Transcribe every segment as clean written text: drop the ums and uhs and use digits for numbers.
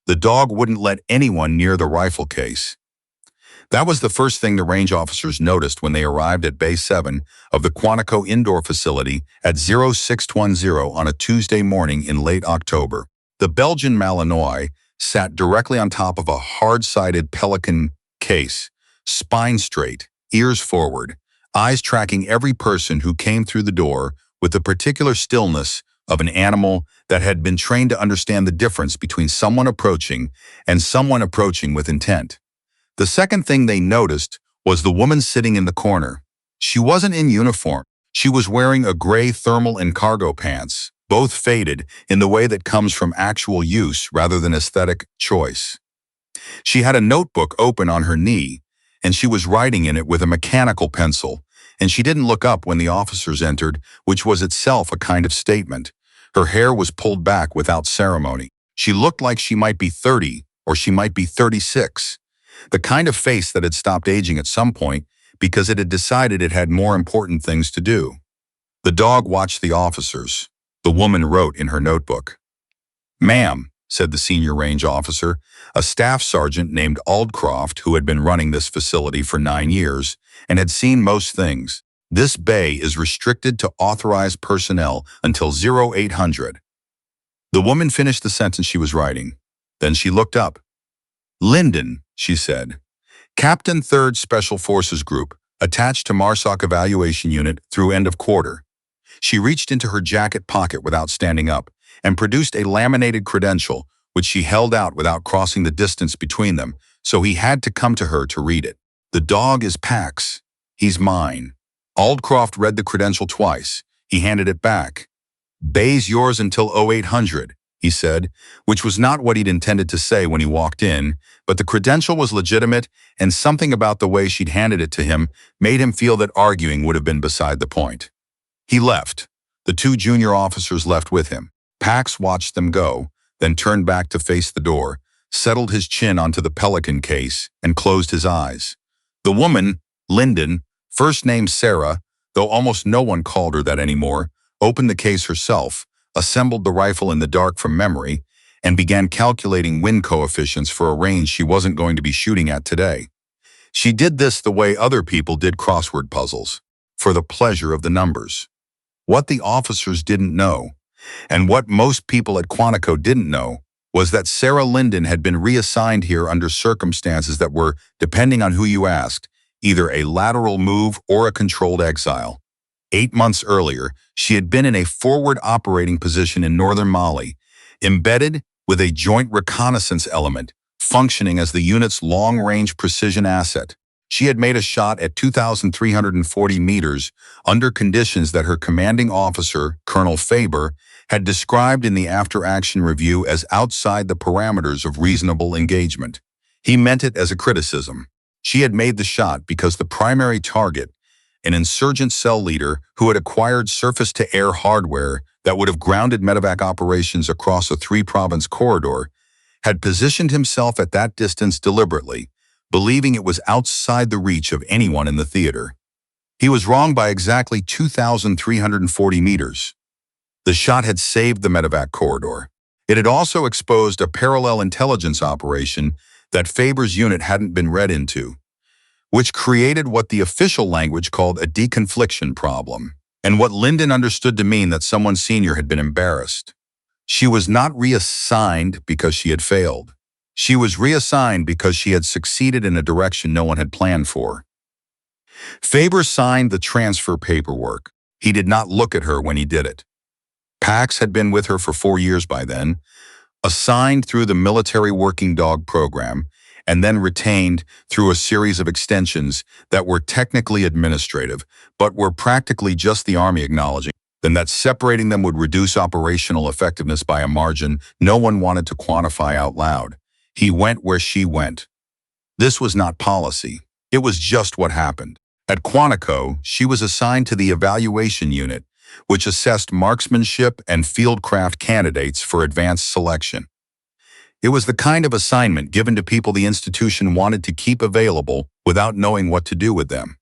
The dog wouldn't let anyone near the rifle case. That was the first thing the range officers noticed when they arrived at Bay 7 of the Quantico Indoor Facility at 0610 on a Tuesday morning in late October. The Belgian Malinois sat directly on top of a hard-sided pelican case, spine straight, ears forward, eyes tracking every person who came through the door with the particular stillness of an animal that had been trained to understand the difference between someone approaching and someone approaching with intent. The second thing they noticed was the woman sitting in the corner. She wasn't in uniform. She was wearing a gray thermal and cargo pants, both faded in the way that comes from actual use rather than aesthetic choice. She had a notebook open on her knee, and she was writing in it with a mechanical pencil, and she didn't look up when the officers entered, which was itself a kind of statement. Her hair was pulled back without ceremony. She looked like she might be 30 or she might be 36. The kind of face that had stopped aging at some point because it had decided it had more important things to do. The dog watched the officers. The woman wrote in her notebook. "Ma'am," said the senior range officer, a staff sergeant named Aldcroft who had been running this facility for 9 years and had seen most things. "This bay is restricted to authorized personnel until 0800. The woman finished the sentence she was writing. Then she looked up. "Linden," she said. "Captain 3rd Special Forces Group, attached to MARSOC Evaluation Unit through end of quarter." She reached into her jacket pocket without standing up and produced a laminated credential, which she held out without crossing the distance between them, so he had to come to her to read it. "The dog is Pax. He's mine." Aldcroft read the credential twice. He handed it back. "Bay's yours until 0800, he said, which was not what he'd intended to say when he walked in, but the credential was legitimate, and something about the way she'd handed it to him made him feel that arguing would have been beside the point. He left. The 2 junior officers left with him. Pax watched them go, then turned back to face the door, settled his chin onto the pelican case, and closed his eyes. The woman, Linden, first name Sera, though almost no one called her that anymore, opened the case herself, assembled the rifle in the dark from memory, and began calculating wind coefficients for a range she wasn't going to be shooting at today. She did this the way other people did crossword puzzles, for the pleasure of the numbers. What the officers didn't know, and what most people at Quantico didn't know, was that Sera Linden had been reassigned here under circumstances that were, depending on who you asked, either a lateral move or a controlled exile. 8 months earlier, she had been in a forward operating position in northern Mali, embedded with a joint reconnaissance element, functioning as the unit's long-range precision asset. She had made a shot at 2,340 meters under conditions that her commanding officer, Colonel Faber, had described in the after-action review as outside the parameters of reasonable engagement. He meant it as a criticism. She had made the shot because the primary target, an insurgent cell leader who had acquired surface-to-air hardware that would have grounded medevac operations across a 3-province corridor, had positioned himself at that distance deliberately, believing it was outside the reach of anyone in the theater. He was wrong by exactly 2,340 meters. The shot had saved the medevac corridor. It had also exposed a parallel intelligence operation that Faber's unit hadn't been read into, which created what the official language called a deconfliction problem, and what Linden understood to mean that someone senior had been embarrassed. She was not reassigned because she had failed. She was reassigned because she had succeeded in a direction no one had planned for. Faber signed the transfer paperwork. He did not look at her when he did it. Pax had been with her for 4 years by then, assigned through the military working dog program, and then retained through a series of extensions that were technically administrative, but were practically just the Army acknowledging then that separating them would reduce operational effectiveness by a margin no one wanted to quantify out loud. He went where she went. This was not policy. It was just what happened. At Quantico, she was assigned to the evaluation unit, which assessed marksmanship and fieldcraft candidates for advanced selection. It was the kind of assignment given to people the institution wanted to keep available without knowing what to do with them.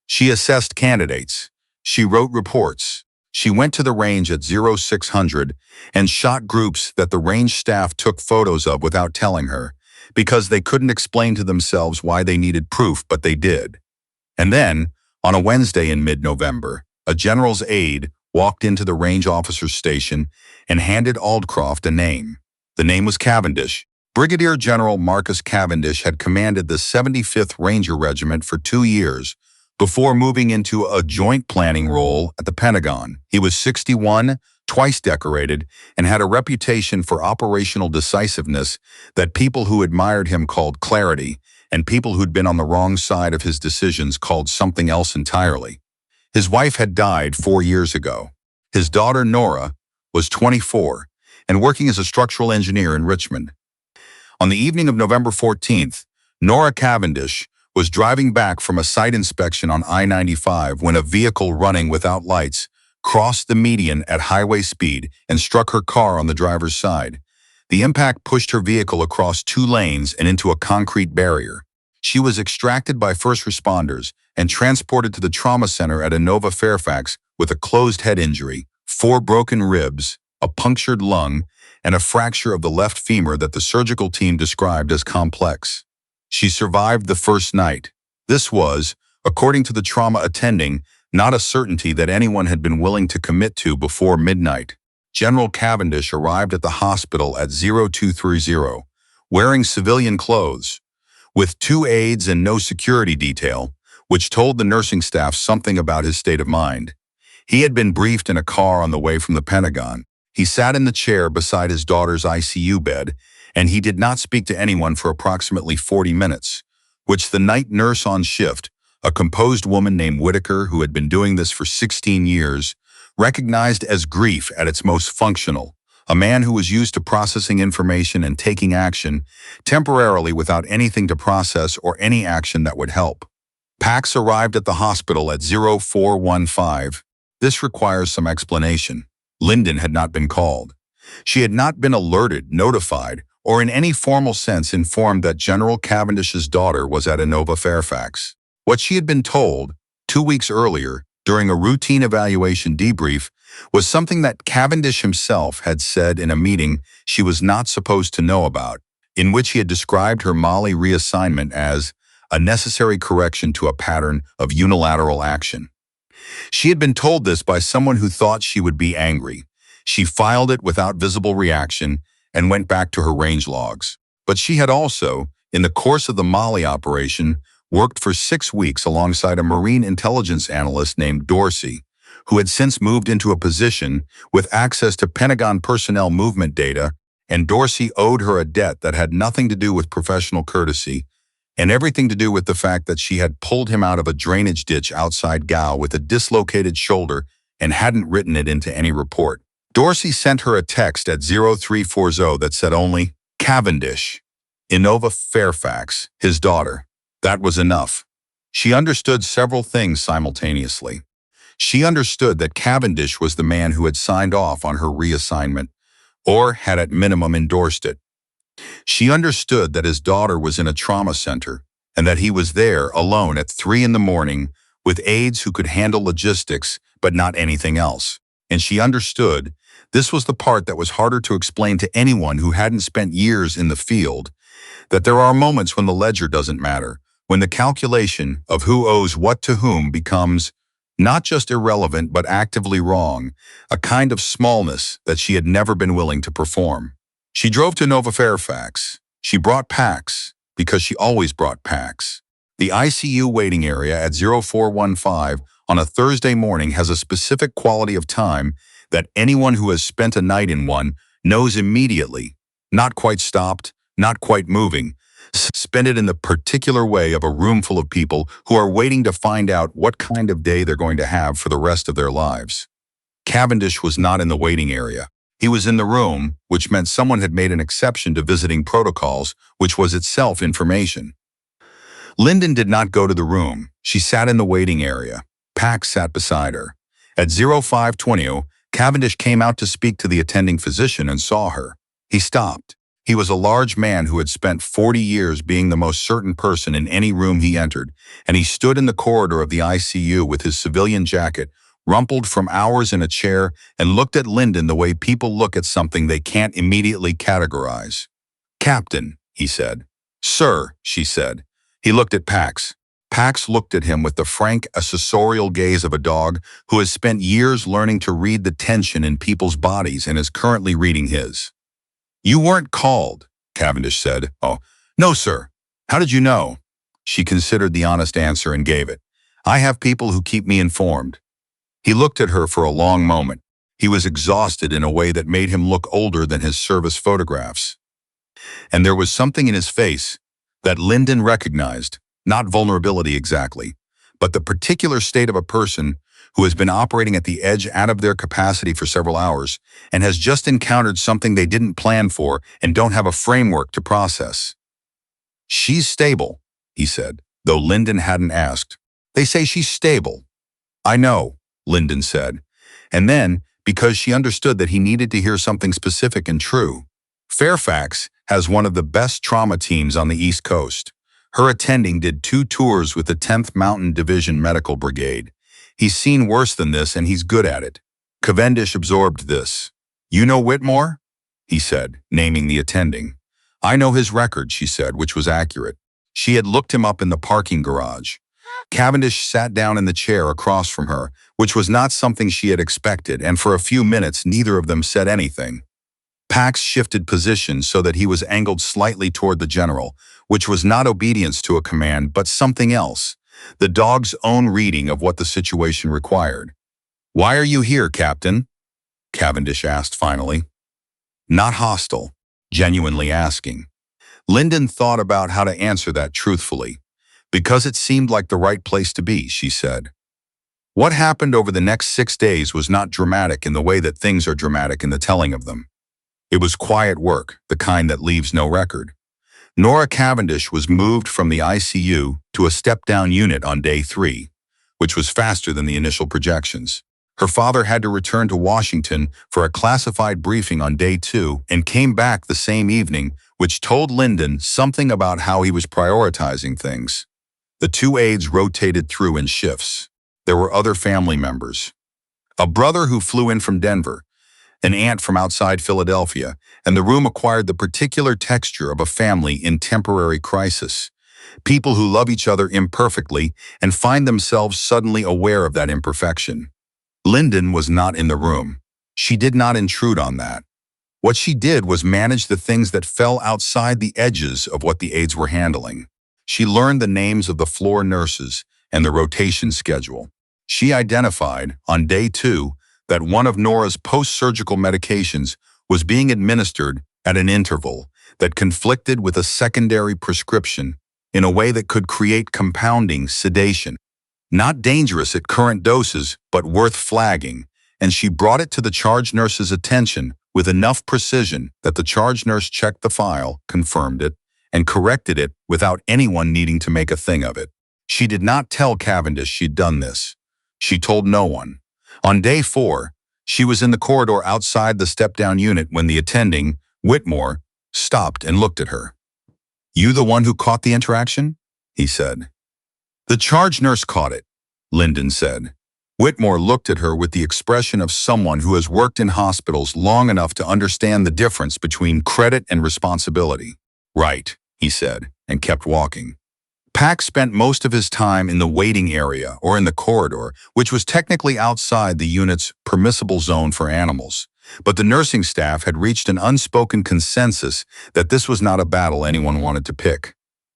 She assessed candidates. She wrote reports. She went to the range at 0600 and shot groups that the range staff took photos of without telling her, because they couldn't explain to themselves why they needed proof, but they did. And then, on a Wednesday in mid-November, a general's aide walked into the range officer's station and handed Aldcroft a name. The name was Cavendish. Brigadier General Marcus Cavendish had commanded the 75th Ranger Regiment for 2 years before moving into a joint planning role at the Pentagon. He was 61, twice decorated, and had a reputation for operational decisiveness that people who admired him called clarity, and people who'd been on the wrong side of his decisions called something else entirely. His wife had died 4 years ago. His daughter, Nora, was 24 and working as a structural engineer in Richmond. On the evening of November 14th, Nora Cavendish was driving back from a site inspection on I-95 when a vehicle running without lights crossed the median at highway speed and struck her car on the driver's side. The impact pushed her vehicle across 2 lanes and into a concrete barrier. She was extracted by first responders and transported to the trauma center at Inova Fairfax with a closed head injury, 4 broken ribs, a punctured lung, and a fracture of the left femur that the surgical team described as complex. She survived the first night. This was, according to the trauma attending, not a certainty that anyone had been willing to commit to before midnight. General Cavendish arrived at the hospital at 0230, wearing civilian clothes, with 2 aides and no security detail, which told the nursing staff something about his state of mind. He had been briefed in a car on the way from the Pentagon. He sat in the chair beside his daughter's ICU bed, and he did not speak to anyone for approximately 40 minutes, which the night nurse on shift, a composed woman named Whitaker who had been doing this for 16 years, recognized as grief at its most functional, a man who was used to processing information and taking action, temporarily without anything to process or any action that would help. Pax arrived at the hospital at 0415. This requires some explanation. Linden had not been called. She had not been alerted, notified, or in any formal sense informed that General Cavendish's daughter was at Inova Fairfax. What she had been told 2 weeks earlier, during a routine evaluation debrief, was something that Cavendish himself had said in a meeting she was not supposed to know about, in which he had described her Mali reassignment as a necessary correction to a pattern of unilateral action. She had been told this by someone who thought she would be angry. She filed it without visible reaction and went back to her range logs. But she had also, in the course of the Mali operation, worked for 6 weeks alongside a marine intelligence analyst named Dorsey, who had since moved into a position with access to Pentagon personnel movement data, and Dorsey owed her a debt that had nothing to do with professional courtesy and everything to do with the fact that she had pulled him out of a drainage ditch outside Gao with a dislocated shoulder and hadn't written it into any report. Dorsey sent her a text at 0340 that said only, Cavendish, Inova Fairfax, his daughter. That was enough. She understood several things simultaneously. She understood that Cavendish was the man who had signed off on her reassignment, or had at minimum endorsed it. She understood that his daughter was in a trauma center, and that he was there alone at 3 in the morning with aides who could handle logistics but not anything else. And she understood, this was the part that was harder to explain to anyone who hadn't spent years in the field, that there are moments when the ledger doesn't matter, when the calculation of who owes what to whom becomes not just irrelevant but actively wrong, a kind of smallness that she had never been willing to perform. She drove to Inova Fairfax. She brought Pax, because she always brought Pax. The ICU waiting area at 0415 on a Thursday morning has a specific quality of time that anyone who has spent a night in one knows immediately. Not quite stopped, not quite moving. Spend it in the particular way of a room full of people who are waiting to find out what kind of day they're going to have for the rest of their lives. Cavendish was not in the waiting area. He was in the room, which meant someone had made an exception to visiting protocols, which was itself information. Linden did not go to the room. She sat in the waiting area. Pax sat beside her. At 0520, Cavendish came out to speak to the attending physician and saw her. He stopped. He was a large man who had spent 40 years being the most certain person in any room he entered, and he stood in the corridor of the ICU with his civilian jacket, rumpled from hours in a chair, and looked at Linden the way people look at something they can't immediately categorize. "Captain," he said. "Sir," she said. He looked at Pax. Pax looked at him with the frank, accessorial gaze of a dog who has spent years learning to read the tension in people's bodies and is currently reading his. "You weren't called," Cavendish said. "Oh, no, sir. How did you know?" She considered the honest answer and gave it. "I have people who keep me informed." He looked at her for a long moment. He was exhausted in a way that made him look older than his service photographs. And there was something in his face that Linden recognized, not vulnerability exactly, but the particular state of a person who has been operating at the edge out of their capacity for several hours and has just encountered something they didn't plan for and don't have a framework to process. "She's stable," he said, though Linden hadn't asked. "They say she's stable." "I know," Linden said. And then, because she understood that he needed to hear something specific and true, "Fairfax has one of the best trauma teams on the East Coast. Her attending did 2 tours with the 10th Mountain Division Medical Brigade. He's seen worse than this and he's good at it." Cavendish absorbed this. "You know Whitmore?" he said, naming the attending. "I know his record," she said, which was accurate. She had looked him up in the parking garage. Cavendish sat down in the chair across from her, which was not something she had expected, and for a few minutes neither of them said anything. Pax shifted position so that he was angled slightly toward the general, which was not obedience to a command but something else, the dog's own reading of what the situation required. "Why are you here, Captain?" Cavendish asked finally. Not hostile, genuinely asking. Linden thought about how to answer that truthfully. "Because it seemed like the right place to be," she said. What happened over the next 6 days was not dramatic in the way that things are dramatic in the telling of them. It was quiet work, the kind that leaves no record. Nora Cavendish was moved from the ICU to a step-down unit on day 3, which was faster than the initial projections. Her father had to return to Washington for a classified briefing on day 2 and came back the same evening, which told Linden something about how he was prioritizing things. The 2 aides rotated through in shifts. There were other family members. A brother who flew in from Denver, an aunt from outside Philadelphia, and the room acquired the particular texture of a family in temporary crisis. People who love each other imperfectly and find themselves suddenly aware of that imperfection. Linden was not in the room. She did not intrude on that. What she did was manage the things that fell outside the edges of what the aides were handling. She learned the names of the floor nurses and the rotation schedule. She identified, on day 2, that one of Nora's post-surgical medications was being administered at an interval that conflicted with a secondary prescription in a way that could create compounding sedation. Not dangerous at current doses, but worth flagging, and she brought it to the charge nurse's attention with enough precision that the charge nurse checked the file, confirmed it, and corrected it without anyone needing to make a thing of it. She did not tell Cavendish she'd done this. She told no one. On day 4, she was in the corridor outside the step-down unit when the attending, Whitmore, stopped and looked at her. "You the one who caught the interaction?" he said. "The charge nurse caught it," Linden said. Whitmore looked at her with the expression of someone who has worked in hospitals long enough to understand the difference between credit and responsibility. "Right," he said, and kept walking. Pax spent most of his time in the waiting area or in the corridor, which was technically outside the unit's permissible zone for animals. But the nursing staff had reached an unspoken consensus that this was not a battle anyone wanted to pick.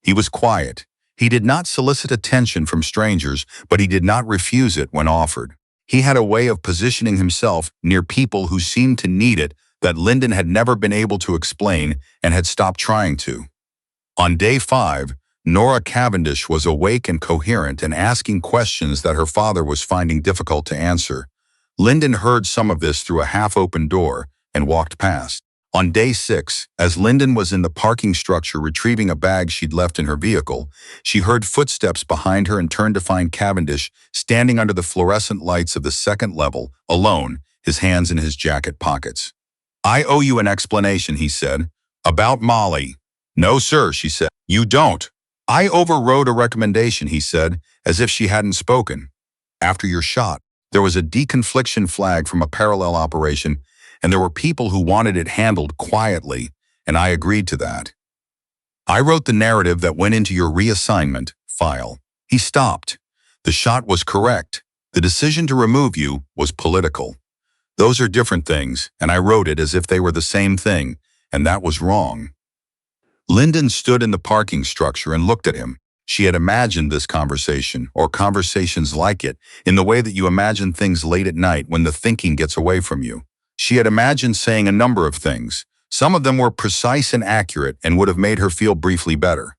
He was quiet. He did not solicit attention from strangers, but he did not refuse it when offered. He had a way of positioning himself near people who seemed to need it that Linden had never been able to explain and had stopped trying to. On day 5, Nora Cavendish was awake and coherent and asking questions that her father was finding difficult to answer. Linden heard some of this through a half-open door and walked past. On day 6, as Linden was in the parking structure retrieving a bag she'd left in her vehicle, she heard footsteps behind her and turned to find Cavendish standing under the fluorescent lights of the 2nd level, alone, his hands in his jacket pockets. "I owe you an explanation," he said. "About Molly." "No, sir," she said. "You don't." "I overrode a recommendation," he said, as if she hadn't spoken. "After your shot." There was a deconfliction flag from a parallel operation, and there were people who wanted it handled quietly, and I agreed to that. I wrote the narrative that went into your reassignment file. He stopped. The shot was correct. The decision to remove you was political. Those are different things, and I wrote it as if they were the same thing, and that was wrong. Linden stood in the parking structure and looked at him. She had imagined this conversation, or conversations like it, in the way that you imagine things late at night when the thinking gets away from you. She had imagined saying a number of things. Some of them were precise and accurate and would have made her feel briefly better.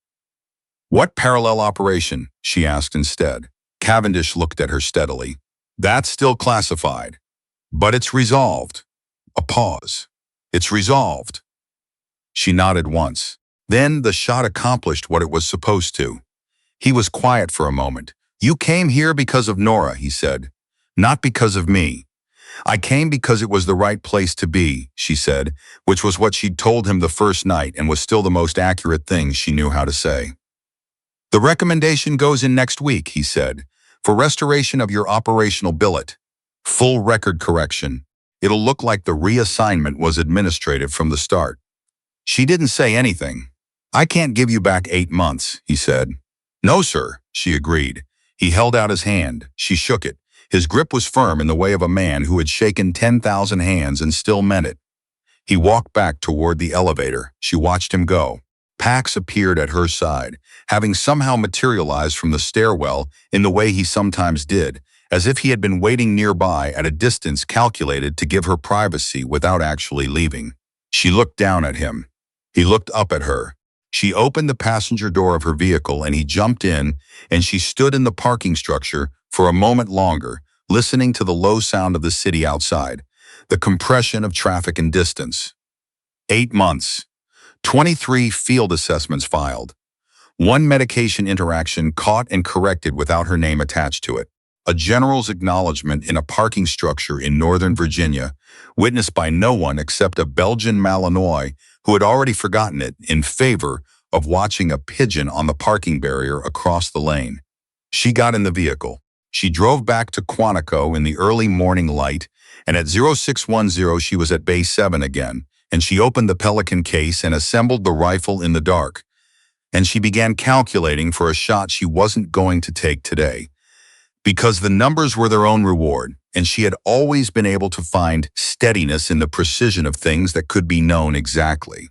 "What parallel operation?" she asked instead. Cavendish looked at her steadily. "That's still classified. But it's resolved." A pause. "It's resolved." She nodded once. Then the shot accomplished what it was supposed to. He was quiet for a moment. "You came here because of Nora," he said. "Not because of me." "I came because it was the right place to be," she said, which was what she'd told him the first night and was still the most accurate thing she knew how to say. "The recommendation goes in next week," he said, "for restoration of your operational billet. Full record correction. It'll look like the reassignment was administrative from the start." She didn't say anything. "I can't give you back 8 months," he said. "No, sir," she agreed. He held out his hand. She shook it. His grip was firm in the way of a man who had shaken 10,000 hands and still meant it. He walked back toward the elevator. She watched him go. Pax appeared at her side, having somehow materialized from the stairwell in the way he sometimes did, as if he had been waiting nearby at a distance calculated to give her privacy without actually leaving. She looked down at him. He looked up at her. She opened the passenger door of her vehicle and he jumped in, and she stood in the parking structure for a moment longer, listening to the low sound of the city outside, the compression of traffic and distance. 8 months. 23 field assessments filed. 1 medication interaction caught and corrected without her name attached to it. A general's acknowledgement in a parking structure in Northern Virginia, witnessed by no one except a Belgian Malinois who had already forgotten it in favor of watching a pigeon on the parking barrier across the lane. She got in the vehicle. She drove back to Quantico in the early morning light, and at 0610 she was at Bay 7 again, and she opened the Pelican case and assembled the rifle in the dark. And she began calculating for a shot she wasn't going to take today, because the numbers were their own reward, and she had always been able to find steadiness in the precision of things that could be known exactly.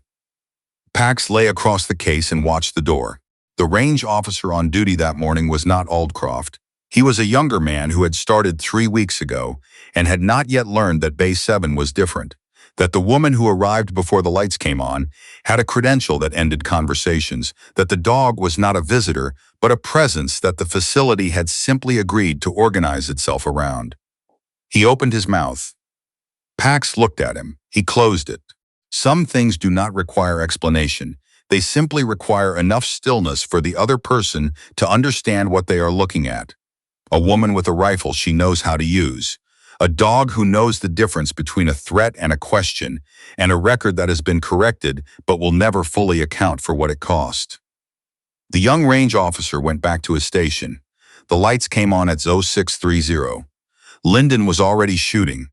Pax lay across the case and watched the door. The range officer on duty that morning was not Aldcroft. He was a younger man who had started 3 weeks ago and had not yet learned that Bay 7 was different, that the woman who arrived before the lights came on had a credential that ended conversations, that the dog was not a visitor, but a presence that the facility had simply agreed to organize itself around. He opened his mouth. Pax looked at him. He closed it. Some things do not require explanation. They simply require enough stillness for the other person to understand what they are looking at. A woman with a rifle she knows how to use. A dog who knows the difference between a threat and a question, and a record that has been corrected but will never fully account for what it cost. The young range officer went back to his station. The lights came on at 0630. Linden was already shooting.